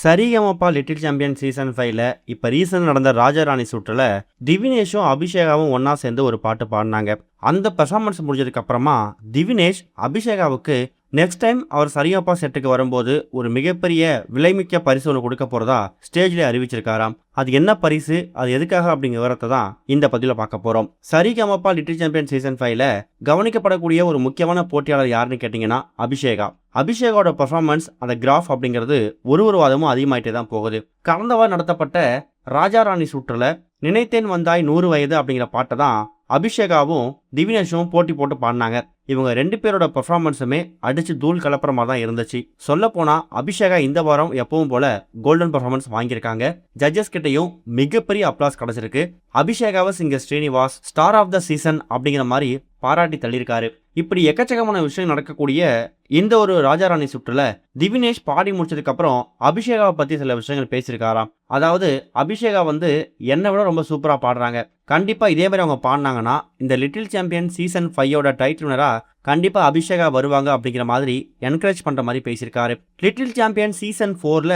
Sa Re Ga Ma Pa little champion season 5ல இப்ப reason நடந்த ராஜா ராணி சுற்றுல திவினேஷும் அபிஷேகாவும் ஒன்னா சேர்ந்து ஒரு பாட்டு பாடினாங்க. அந்த பெர்ஃபார்மன்ஸ் முடிஞ்சதுக்கு அப்புறமா திவினேஷ் அபிஷேகாவுக்கு நெக்ஸ்ட் டைம் அவர் சரிகமபா செட்டுக்கு வரும்போது ஒரு மிகப்பெரிய விலைமிக்க பரிசு ஒன்று கொடுக்க போறதா ஸ்டேஜ்ல அறிவிச்சிருக்காராம். அது என்ன பரிசு, அது எதுக்காக அப்படிங்கிற விவரத்தை தான் இந்த பதில பார்க்க போறோம். சரிகமபா லிட்டில் சாம்பியன் சீசன் 5ல கவனிக்கப்படக்கூடிய ஒரு முக்கியமான போட்டியாளர் யாருன்னு கேட்டீங்கன்னா அபிஷேகா. அபிஷேகோட பெர்ஃபார்மன்ஸ், அந்த கிராஃப் அப்படிங்கிறது ஒரு வாரமும் அதிகமாயிட்டே தான் போகுது. கடந்த வாரம் நடத்தப்பட்ட ராஜா ராணி சுற்றுல நினைத்தேன் வந்தாய் 100 வயது அப்படிங்கிற பாட்டை தான் அபிஷேகாவும் திவினேஷும் போட்டி போட்டு பாடினாங்க. இவங்க 2 பேரோட பெர்ஃபார்மன்ஸுமே அடிச்சு தூள் கலப்புறமா தான் இருந்துச்சு. சொல்ல போனா அபிஷேகா இந்த வாரம் எப்பவும் போல கோல்டன் பெர்ஃபார்மன்ஸ் வாங்கியிருக்காங்க. ஜட்ஜஸ் கிட்டையும் மிகப்பெரிய அப்ளாஸ் கிடைச்சிருக்கு. அபிஷேகாவை singer Srinivas star of the season அப்படிங்கிற மாதிரி பாராட்டி தள்ளியிருக்காரு. இப்படி எக்கச்சக்கமான விஷயம் நடக்கக்கூடிய இந்த ஒரு ராஜாராணி சுற்றுல திவினேஷ் பாடி முடிச்சதுக்கு அப்புறம் அபிஷேகாவை பத்தி சில விஷயங்கள் பேசியிருக்காராம். அதாவது அபிஷேகா என்னை விட ரொம்ப சூப்பரா பாடுறாங்க, கண்டிப்பா இதே மாதிரி அவங்க பாடினாங்கன்னா இந்த லிட்டில் சாம்பியன் சீசன் 5ோட டைட்டில் வினரா கண்டிப்பா அபிஷேகா வருவாங்க அப்படிங்கிற மாதிரி என்கரேஜ் பண்ற மாதிரி பேசியிருக்காரு. லிட்டில் சாம்பியன் சீசன் 4ல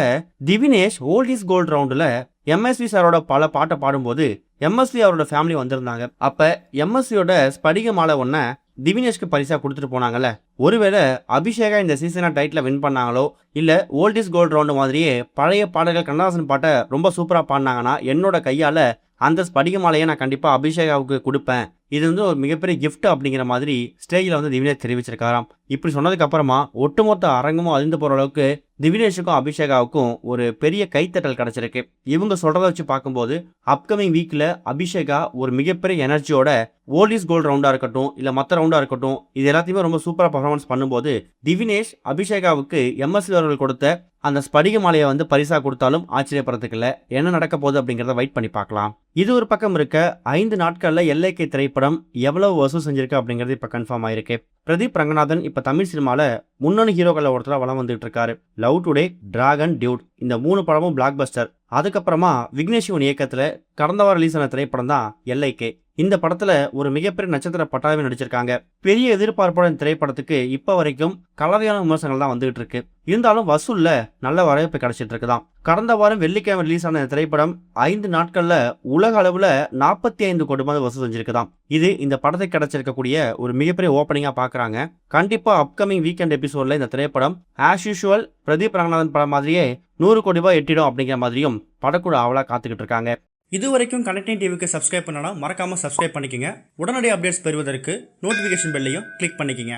திவினேஷ் ஓல்ட் இஸ் கோல்ட் ரவுண்டுல எம்எஸ்வி சாரோட பல பாட்டை பாடும்போது எம்எஸ்வி அவரோட ஃபேமிலி வந்திருந்தாங்க. அப்ப எம்எஸ்வியோட ஸ்படிக மாலை ஒன்ன திவினேஷ்க்கு பரிசா கொடுத்துட்டு போனாங்கல்ல. ஒருவேளை அபிஷேகா இந்த சீசனை டைட்டில் வின் பண்ணாங்களோ இல்ல ஓல்ட் இஸ் கோல்ட் ரவுண்டு மாதிரியே பழைய பாடல்கள் கண்ணதாசன் பாட்டை ரொம்ப சூப்பரா பாடினாங்கன்னா என்னோட கையால அந்த ஸ்படிக மாலையை நான் கண்டிப்பா அபிஷேகாவுக்கு கொடுப்பேன், இது ஒரு மிகப்பெரிய கிஃப்ட் அப்படிங்கிற மாதிரி ஸ்டேஜில் திவினேஷ் தெரிவிச்சிருக்காராம். இப்படி சொன்னதுக்கு அப்புறமா ஒட்டுமொத்த அரங்கமும் அதிர்ந்து போற அளவுக்கு திவினேஷுக்கும் அபிஷேகாவுக்கும் ஒரு பெரிய கைத்தட்டல் கிடைச்சிருக்கு. இவங்க சொல்றத வச்சு பார்க்கும்போது அப்கமிங் வீக்ல அபிஷேகா ஒரு மிகப்பெரிய எனர்ஜியோட ஓல்ட் இஸ் கோல்ட் ரவுண்டா இருக்கட்டும் இல்ல மற்ற ரவுண்டா இருக்கட்டும் இது எல்லாத்தையுமே ரொம்ப சூப்பரா பர்ஃபார்மன்ஸ் பண்ணும்போது திவினேஷ் அபிஷேகாவுக்கு எம்எஸ்வி அவர்கள் கொடுத்த அந்த ஸ்படிக மாலையை பரிசா கொடுத்தாலும் ஆச்சரியப்படுறதுக்கு இல்ல. என்ன நடக்க போகுது அப்படிங்கறத வெயிட் பண்ணி பார்க்கலாம். இது ஒரு பக்கம் இருக்க 5 நாட்கள்ல எல்லைக்கை திரைப்படம் எவ்வளவு வசூல் செஞ்சிருக்கு அப்படிங்கிறது இப்ப கன்ஃபார்ம் ஆயிருக்கு. பிரதீப் ரங்கநாதன் இப்ப தமிழ் சினிமால முன்னணி ஹீரோக்கள் ஒருத்தர வளம் வந்துட்டு இருக்காரு. லவ் டுடே, டிராகன், டியூட் இந்த 3 படமும் பிளாக் பஸ்டர். அதுக்கப்புறமா விக்னேஷ் சிவன் இயக்கத்துல கடந்த வாரம் ரிலீஸ் ஆன திரைப்படம் தான் எல்லைக்கே. இந்த படத்துல ஒரு மிகப்பெரிய நட்சத்திர பட்டாளமே நடிச்சிருக்காங்க. பெரிய எதிர்பார்ப்போட இந்த திரைப்படத்துக்கு இப்ப வரைக்கும் கலவையான விமர்சனங்கள் தான் வந்துகிட்டு இருக்கு. இருந்தாலும் வசூல்ல நல்ல வரவேற்பு கிடைச்சிட்டு இருக்குதான். கடந்த வாரம் வெள்ளிக்கிழமை ரிலீஸ் ஆன திரைப்படம் 5 நாட்கள்ல உலக அளவுல 45 கோடி ரூபாய் வசூல் செஞ்சிருக்குதான். இது இந்த படத்துக்கு கிடைச்சிருக்கக்கூடிய ஒரு மிகப்பெரிய ஓப்பனிங்கா பாக்குறாங்க. கண்டிப்பா அப்கமிங் வீக்கெண்ட் எபிசோட்ல இந்த திரைப்படம் ஆஸ் யூஷுவல் பிரதீப் ரங்கநாதன் படம் மாதிரியே 100 கோடி ரூபாய் எட்டிடும் அப்படிங்கிற மாதிரியும் படக்குழு ஆவலா காத்துக்கிட்டு இருக்காங்க. இது வரைக்கும் கனெக்டிங் டிவிக்கு சப்ஸ்கிரைப் பண்ணனா மறக்காம சப்ஸ்கிரைப் பண்ணிக்கங்க. உடனடி அப்டேட்ஸ் பெறுவதற்கு நோட்டிபிகேஷன் பெல்லையும் கிளிக் பண்ணிக்கங்க.